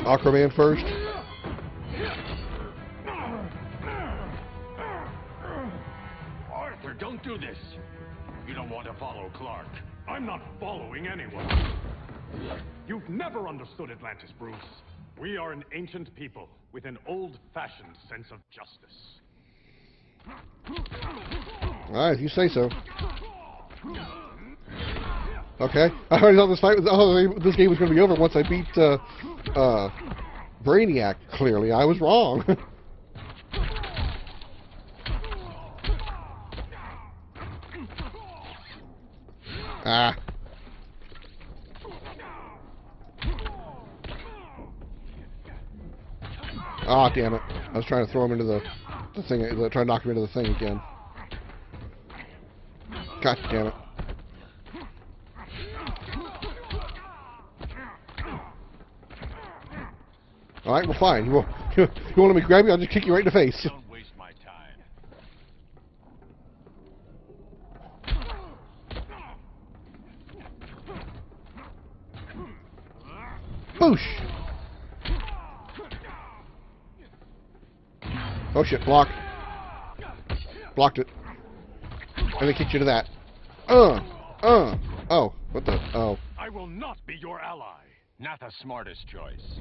Aquaman first. Arthur, don't do this. You don't want to follow Clark. I'm not following anyone. You've never understood Atlantis, Bruce. We are an ancient people with an old-fashioned sense of justice. Alright, if you say so. Okay. I already thought this game was going to be over once I beat Brainiac. Clearly, I was wrong. Ah. Oh, damn it. I was trying to throw him into the thing, trying to knock him into the thing again. God damn it. Alright, well fine. You won't let me grab you? I'll just kick you right in the face. Don't waste my time. Boosh! Oh shit, block. Blocked it. And then kicked you to that. Oh, what the? Oh. I will not be your ally. Not the smartest choice.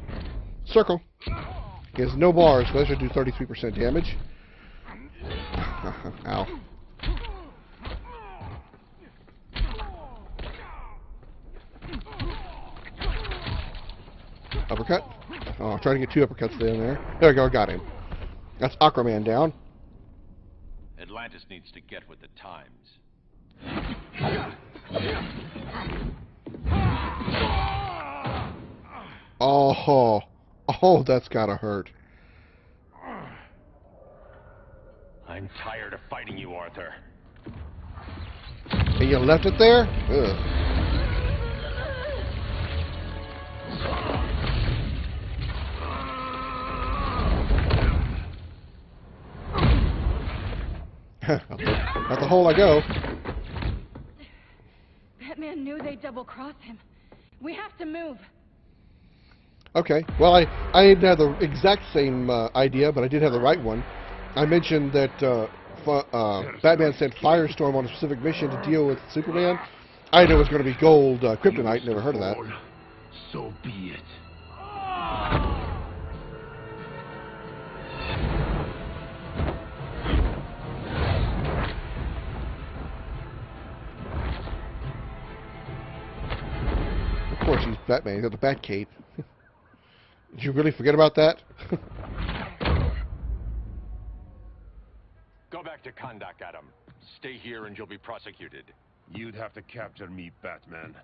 Circle. He has no bars, so that should do 33% damage. Ow. Uppercut. Oh, I'm trying to get 2 uppercuts in there. There we go, I got him. That's Aquaman down. Atlantis needs to get with the times. Oh, that's gotta hurt. I'm tired of fighting you, Arthur. And you left it there? Ugh. Not the hole I go. Batman knew they'd double-cross him. We have to move. Okay. Well, I didn't have the exact same idea, but I did have the right one. I mentioned that Batman sent Firestorm on a specific mission to deal with Superman. I knew it was going to be gold kryptonite. Never heard of that. So be it. Of course, he's Batman. He's got the Bat cape. Did you really forget about that? Go back to Kondak, Adam. Stay here and you'll be prosecuted. You'd have to capture me, Batman.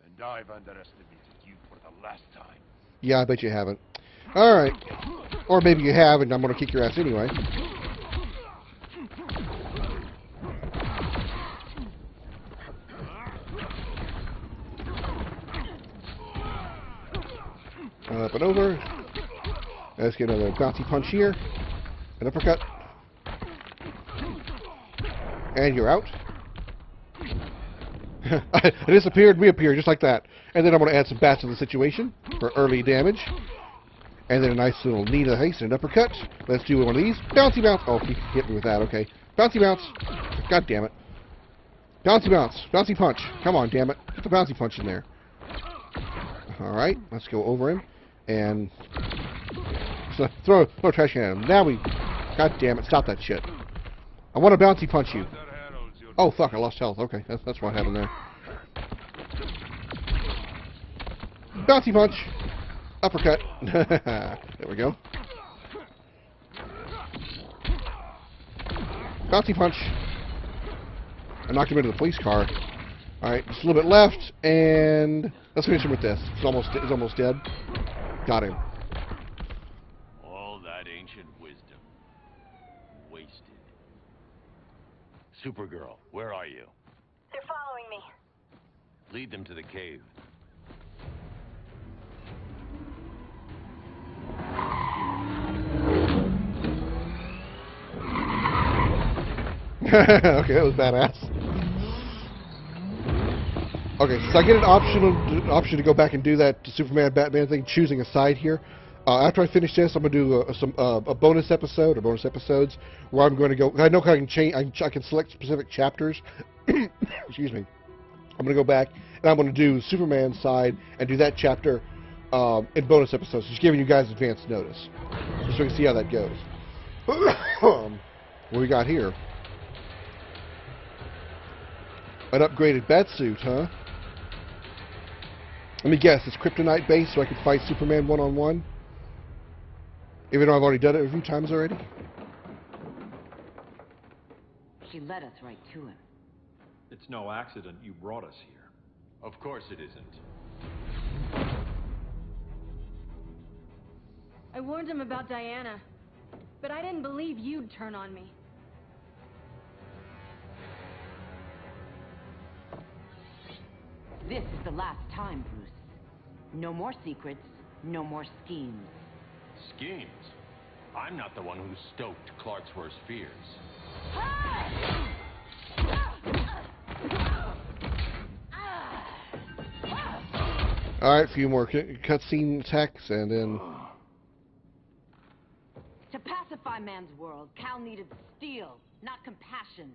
And I've underestimated you for the last time. Yeah, I bet you haven't. Alright. Or maybe you have, and I'm going to kick your ass anyway. Up and over. Let's get another bouncy punch here. An uppercut. And you're out. I disappeared, reappeared, just like that. And then I'm going to add some bats to the situation for early damage. And then a nice little knee to the face and an uppercut. Let's do one of these. Bouncy bounce. Oh, he hit me with that. Okay. Bouncy bounce. God damn it. Bouncy bounce. Bouncy punch. Come on, damn it. Get the bouncy punch in there. Alright. Let's go over him. And throw a trash can at him. Now we... God damn it. Stop that shit. I want to bouncy punch you. Oh, fuck. I lost health. Okay. That's what happened there. Bouncy punch. Uppercut. There we go. Bouncy punch. I knocked him into the police car. Alright, just a little bit left, and let's finish him with this. He's almost dead. Got him. All that ancient wisdom. Wasted. Supergirl, where are you? They're following me. Lead them to the cave. Okay, that was badass. Okay, so I get an option to go back and do that Superman Batman thing, choosing a side here. After I finish this, I'm gonna do a bonus episode or bonus episodes where I'm going to go. I know I can change. I can select specific chapters. Excuse me. I'm gonna go back and I'm gonna do Superman's side and do that chapter in bonus episodes. Just giving you guys advance notice, just so we can see how that goes. What we got here? An upgraded batsuit, huh? Let me guess, it's kryptonite based so I can fight Superman one-on-one? Even though I've already done it a few times already? She led us right to him. It's no accident you brought us here. Of course it isn't. I warned him about Diana, but I didn't believe you'd turn on me. This is the last time, Bruce. No more secrets, no more schemes. Schemes? I'm not the one who stoked Clark's worst fears. Alright, a few more cutscene attacks and then... To pacify man's world, Cal needed steel, not compassion.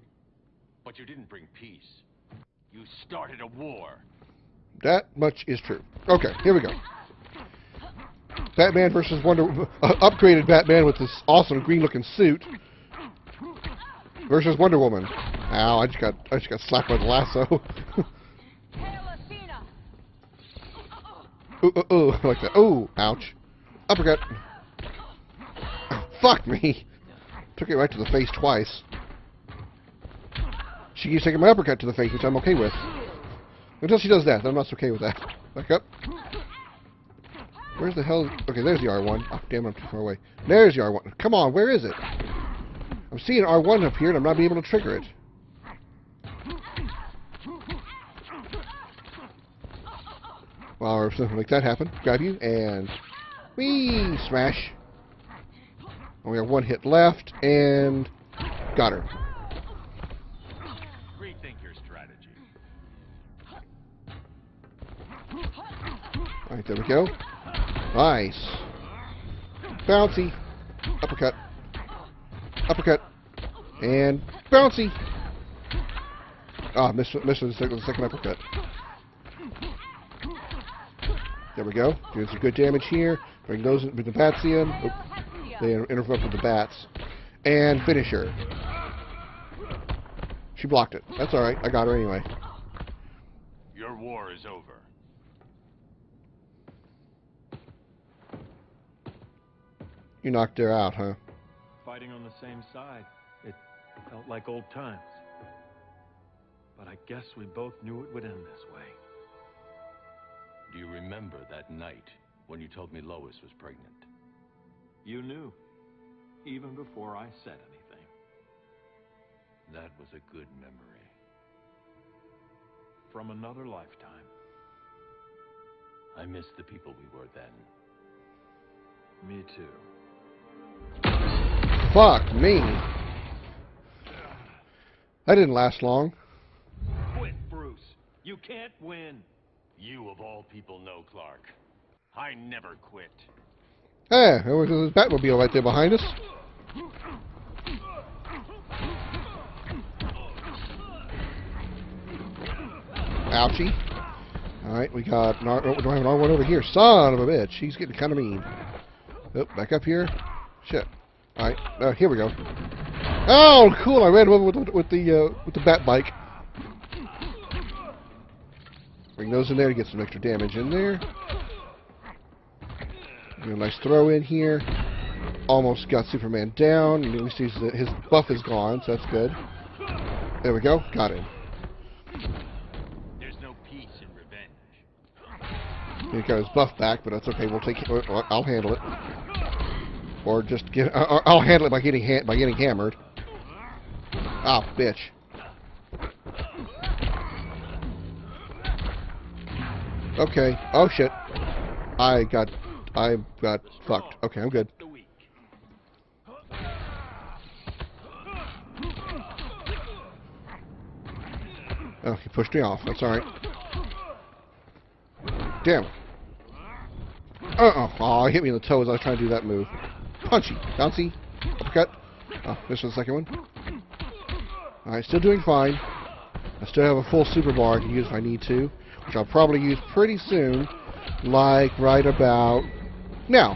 But you didn't bring peace. You started a war. That much is true. Okay, here we go. Batman versus upgraded Batman with this awesome green-looking suit versus Wonder Woman. Ow! I just got slapped by the lasso. Ooh, I like that. Ooh, ouch! Uppercut. Oh, fuck me! Took it right to the face twice. She keeps taking my uppercut to the face, which I'm okay with. Until she does that, then I'm not so okay with that. Back up. Where's the hell? Okay, there's the R1. Oh, damn, I'm too far away. There's the R1. Come on, where is it? I'm seeing R1 up here, and I'm not being able to trigger it. Well, or something like that happen. Grab you, and... whee! Smash. Only have one hit left, and... got her. Rethink your strategy. Alright, there we go. Nice. Bouncy. Uppercut. Uppercut. And bouncy. Ah, missed the second uppercut. There we go. Doing some good damage here. Bring those with the bats in. Oop. They interrupted the bats. And finish her. She blocked it. That's alright. I got her anyway. Your war is over. You knocked her out, huh? Fighting on the same side. It felt like old times. But I guess we both knew it would end this way. Do you remember that night when you told me Lois was pregnant? You knew, even before I said anything. That was a good memory. From another lifetime. I miss the people we were then. Me too. Fuck me. That didn't last long. Quit, Bruce. You can't win. You of all people know Clark. I never quit. Hey, there was this Batmobile right there behind us. Ouchie. Alright, we got do I have an R1 over here? Son of a bitch. He's getting kind of mean. Oh, back up here. Shit. Alright, here we go. Oh, cool! I ran over with the bat bike. Bring those in there to get some extra damage in there. Do a nice throw in here. Almost got Superman down. At least his buff is gone, so that's good. There we go. Got him. There's no peace in revenge. He got his buff back, but that's okay. We'll take it. I'll handle it. Or just get. I'll handle it by getting hammered. Oh, bitch. Okay. Oh shit. I got fucked. Okay, I'm good. Oh, he pushed me off. That's alright. Damn. Oh, he hit me in the toes. I was trying to do that move. Punchy. Bouncy. Uppercut. Oh, missed the second one. Alright, still doing fine. I still have a full super bar I can use if I need to, which I'll probably use pretty soon, like right about now.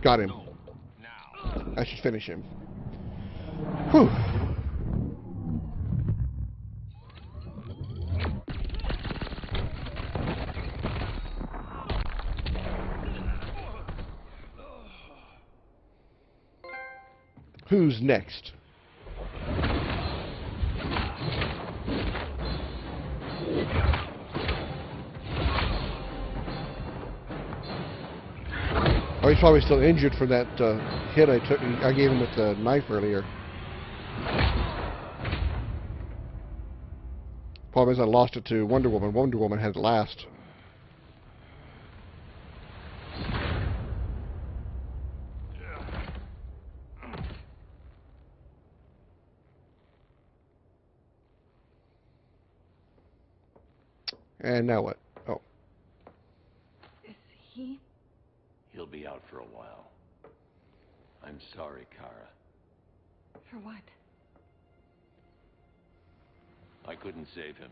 Got him. I should finish him. Whew. Who's next? Oh, he's probably still injured from that hit I took. I gave him with the knife earlier. Problem is, I lost it to Wonder Woman. Wonder Woman had it last. And now what? Oh. Is he? He'll be out for a while. I'm sorry, Kara. For what? I couldn't save him.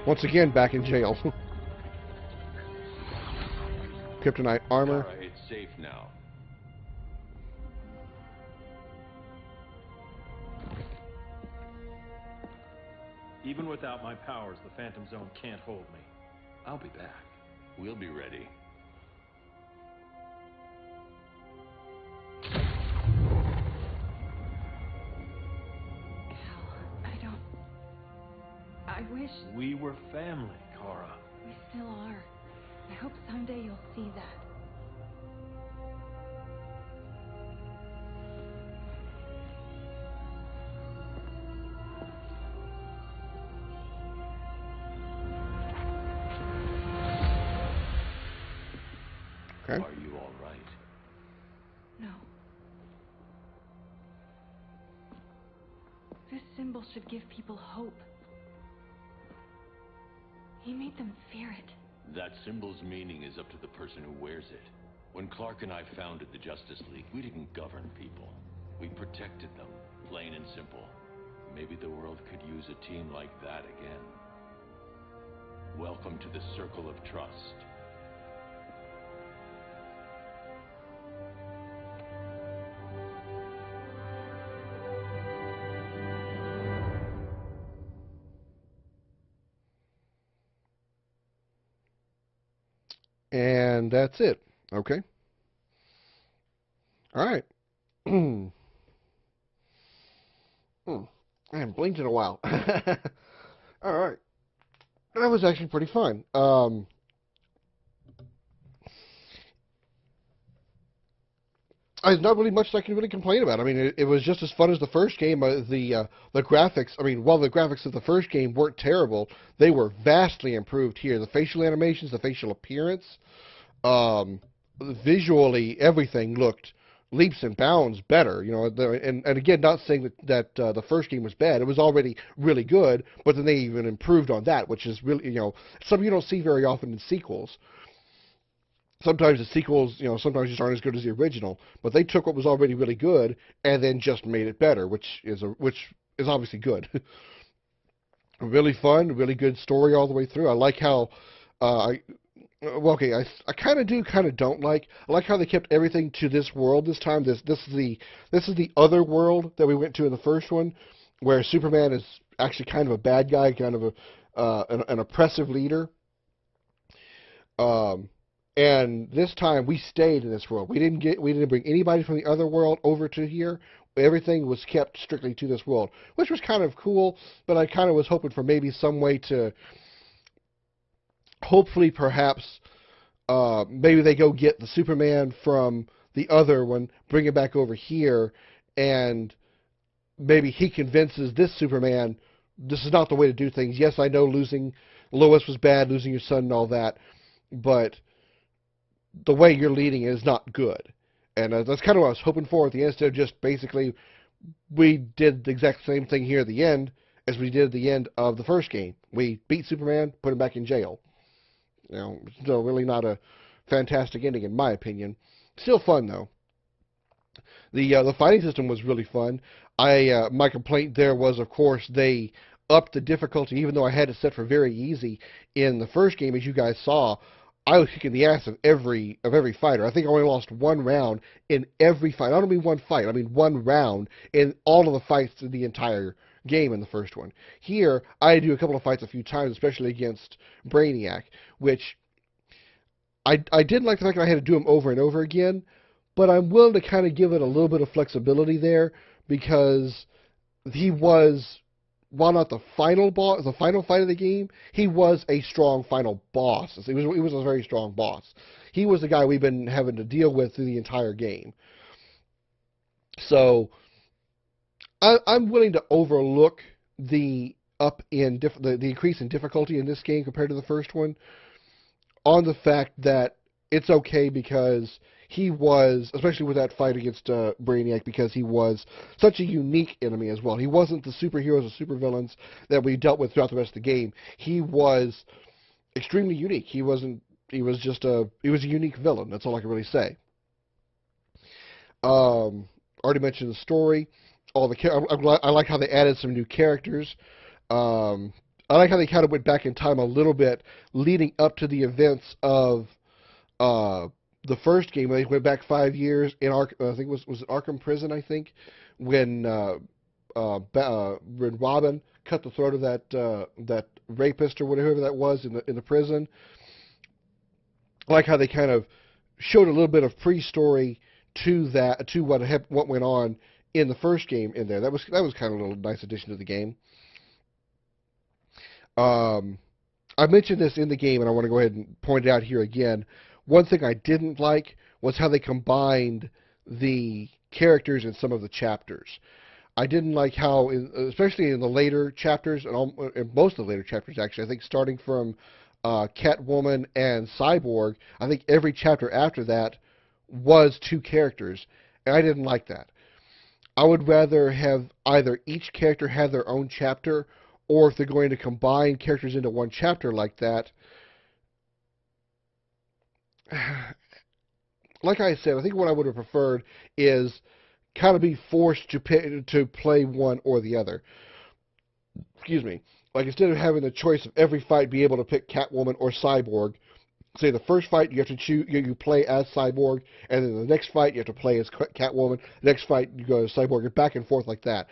Once again, back in jail. Kryptonite armor. Kara, it's safe now. Even without my powers, the Phantom Zone can't hold me. I'll be back. We'll be ready. I wish We were family, Kara. we still are. I hope someday you'll see that. Okay. Are you all right? No. This symbol should give people hope. He made them fear it. That symbol's meaning is up to the person who wears it. When Clark and I founded the Justice League, we didn't govern people. We protected them, plain and simple. Maybe the world could use a team like that again. Welcome to the Circle of Trust. And that's it. Okay. Alright. I haven't blinked in a while. Alright. That was actually pretty fun. There's not really much I can really complain about. I mean, it was just as fun as the first game. The graphics, I mean, while the graphics of the first game weren't terrible, they were vastly improved here. The facial animations, the facial appearance, visually, everything looked leaps and bounds better. You know, and again, not saying that the first game was bad. It was already really good, but then they even improved on that, which is really, you know, something you don't see very often in sequels. Sometimes the sequels, you know, sometimes just aren't as good as the original, but they took what was already really good and then just made it better, which is obviously good. Really fun, really good story all the way through. I like how, I kind of do, kind of don't like. I like how they kept everything to this world this time. This is the other world that we went to in the first one, where Superman is actually kind of a bad guy, kind of an oppressive leader. And this time we stayed in this world. We didn't bring anybody from the other world over to here. Everything was kept strictly to this world, which was kind of cool, but I kind of was hoping for maybe some way to, hopefully perhaps, maybe they go get the Superman from the other one, bring it back over here, and maybe he convinces this Superman, this is not the way to do things. Yes, I know losing Lois was bad, losing your son and all that, but the way you're leading is not good. And that's kind of what I was hoping for at the end, instead of just basically we did the exact same thing here at the end as we did at the end of the first game. We beat Superman, put him back in jail. You know, still really not a fantastic ending in my opinion. Still fun though. The fighting system was really fun. My complaint there was, of course, they upped the difficulty, even though I had it set for very easy in the first game, as you guys saw. I was kicking the ass of every fighter. I think I only lost one round in every fight. I don't mean one fight. I mean one round in all of the fights in the entire game in the first one. Here, I had to do a couple of fights a few times, especially against Brainiac, which I didn't like the fact that I had to do them over and over again, but I'm willing to kind of give it a little bit of flexibility there, because he was, while not the final boss, the final fight of the game, he was a strong final boss. He was a very strong boss. He was the guy we've been having to deal with through the entire game. So I'm willing to overlook the the increase in difficulty in this game compared to the first one, on the fact that it's okay, because he was, especially with that fight against Brainiac, because he was such a unique enemy as well. He wasn't the superheroes or supervillains that we dealt with throughout the rest of the game. He was extremely unique. He was a unique villain. That's all I can really say. Already mentioned the story. I like how they added some new characters. I like how they kind of went back in time a little bit, leading up to the events of the first game. They went back 5 years in I think was it Arkham Prison, I think, when Robin cut the throat of that rapist or whatever that was in the prison. I like how they kind of showed a little bit of pre-story to what went on in the first game in there. That was kind of a little nice addition to the game. I mentioned this in the game, and I want to go ahead and point it out here again. One thing I didn't like was how they combined the characters in some of the chapters. I didn't like how, especially in the later chapters, and in most of the later chapters actually, I think starting from Catwoman and Cyborg, I think every chapter after that was two characters, and I didn't like that. I would rather have either each character have their own chapter, or if they're going to combine characters into one chapter like that, like I said, I think what I would have preferred is kind of be forced to play one or the other. Excuse me. Like, instead of having the choice of every fight be able to pick Catwoman or Cyborg, say the first fight you have to choose, you play as Cyborg, and then the next fight you have to play as Catwoman, the next fight you go to Cyborg, and back and forth like that.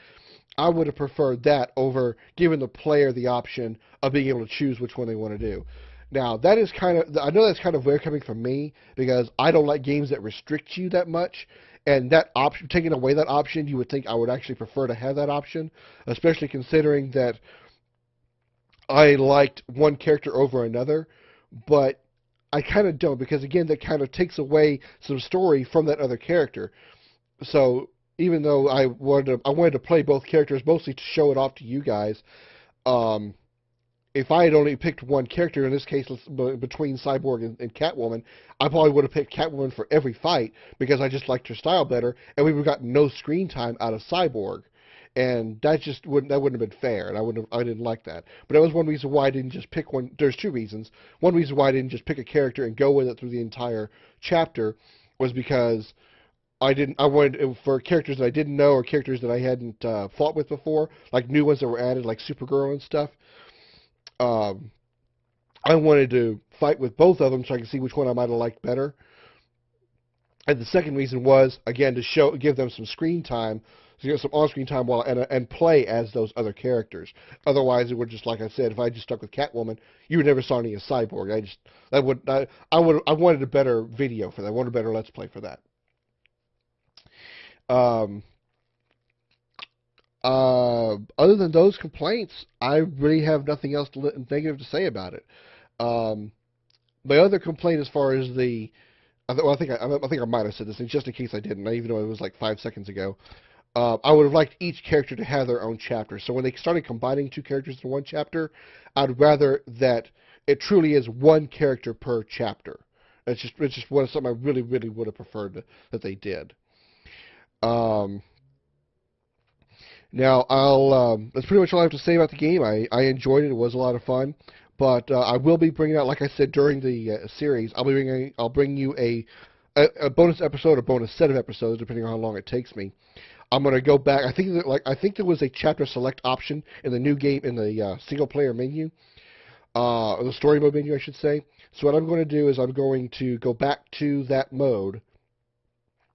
I would have preferred that over giving the player the option of being able to choose which one they want to do. Now, that is kind of, I know that's kind of weird coming from me, because I don't like games that restrict you that much, and that option, taking away that option, you would think I would actually prefer to have that option, especially considering that I liked one character over another, but I kind of don't, because again, that kind of takes away some story from that other character. So even though I wanted to play both characters mostly to show it off to you guys, if I had only picked one character, in this case between Cyborg and Catwoman, I probably would have picked Catwoman for every fight, because I just liked her style better, and we would have gotten no screen time out of Cyborg. And that wouldn't have been fair, and I didn't like that. But that was one reason why I didn't just pick one. There's two reasons. One reason why I didn't just pick a character and go with it through the entire chapter was because I wanted, for characters that I didn't know or characters that I hadn't fought with before, like new ones that were added, like Supergirl and stuff. I wanted to fight with both of them so I could see which one I might have liked better. And the second reason was, again, to give them some screen time, so you get some on-screen time and play as those other characters. Otherwise, it would just, like I said, if I just stuck with Catwoman, you would never saw any of Cyborg. I wanted a better video for that. I wanted a better Let's Play for that. Other than those complaints, I really have nothing else negative to say about it. My other complaint, as far as I think I might have said this, and just in case I didn't, even though it was like 5 seconds ago. I would have liked each character to have their own chapter. So when they started combining two characters in one chapter, I'd rather that it truly is one character per chapter. It's just something I really, really would have preferred that they did. Now, that's pretty much all I have to say about the game. I enjoyed it. It was a lot of fun. But I will be bringing out, like I said, during the series, I'll bring you a bonus episode or bonus set of episodes, depending on how long it takes me. I'm going to go back. I think there was a chapter select option in the new game, in the single player menu, or the story mode menu, I should say. So what I'm going to do is I'm going to go back to that mode.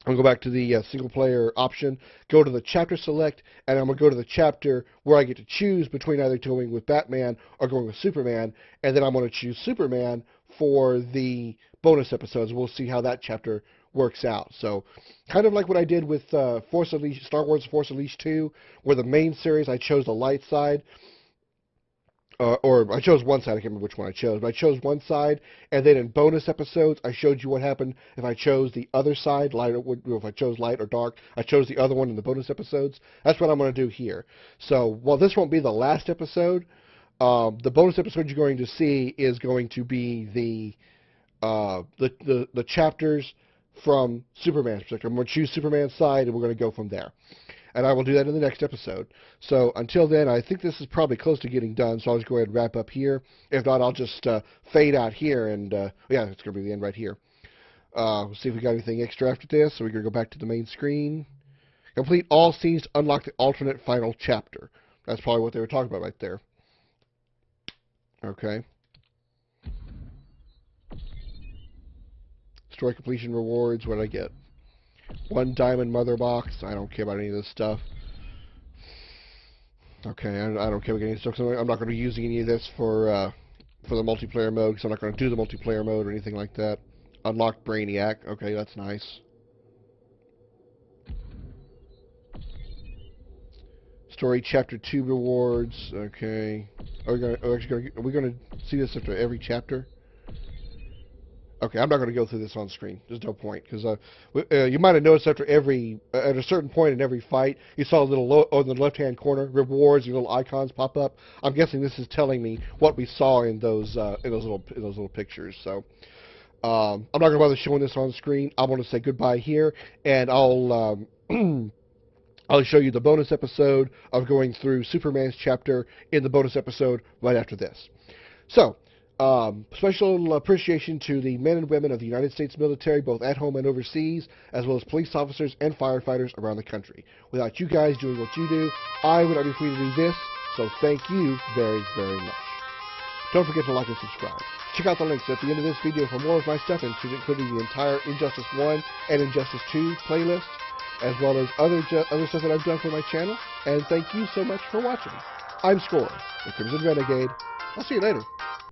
I'm going to go back to the single-player option, go to the chapter select, and I'm going to go to the chapter where I get to choose between either going with Batman or going with Superman, and then I'm going to choose Superman for the bonus episodes. We'll see how that chapter works out. So, kind of like what I did with Star Wars Force Unleashed 2, where the main series I chose the light side, or I chose one side, I can't remember which one I chose, but I chose one side, and then in bonus episodes, I showed you what happened if I chose the other side, light, or if I chose light or dark, I chose the other one in the bonus episodes. That's what I'm going to do here. So, while this won't be the last episode, the bonus episode you're going to see is going to be the chapters from Superman's perspective. I'm going to choose Superman's side, and we're going to go from there. And I will do that in the next episode. So until then, I think this is probably close to getting done, so I'll just go ahead and wrap up here. If not, I'll just fade out here, and yeah, it's going to be the end right here. We'll see if we got anything extra after this. So we're going to go back to the main screen. Complete all scenes to unlock the alternate final chapter. That's probably what they were talking about right there. Okay. Story completion rewards. What did I get? 1 diamond mother box. I don't care about any of this stuff. Okay, I don't care about any stuff. I'm not going to be using any of this for the multiplayer mode, because I'm not going to do the multiplayer mode or anything like that. Unlock Brainiac. Okay, that's nice. Story Chapter 2 rewards. Okay. Are we going to see this after every chapter? Okay, I'm not going to go through this on screen. There's no point, because you might have noticed after at a certain point in every fight, you saw a little on the left-hand corner rewards, your little icons pop up. I'm guessing this is telling me what we saw in those little pictures. So I'm not going to bother showing this on screen. I want to say goodbye here, and I'll I'll show you the bonus episode of going through Superman's chapter in the bonus episode right after this. So. Special appreciation to the men and women of the United States military, both at home and overseas, as well as police officers and firefighters around the country. Without you guys doing what you do, I would not be free to do this, so thank you very, very much. Don't forget to like and subscribe. Check out the links at the end of this video for more of my stuff, including the entire Injustice 1 and Injustice 2 playlist, as well as other stuff that I've done for my channel, and thank you so much for watching. I'm Scoryth, the Crimson Renegade. I'll see you later.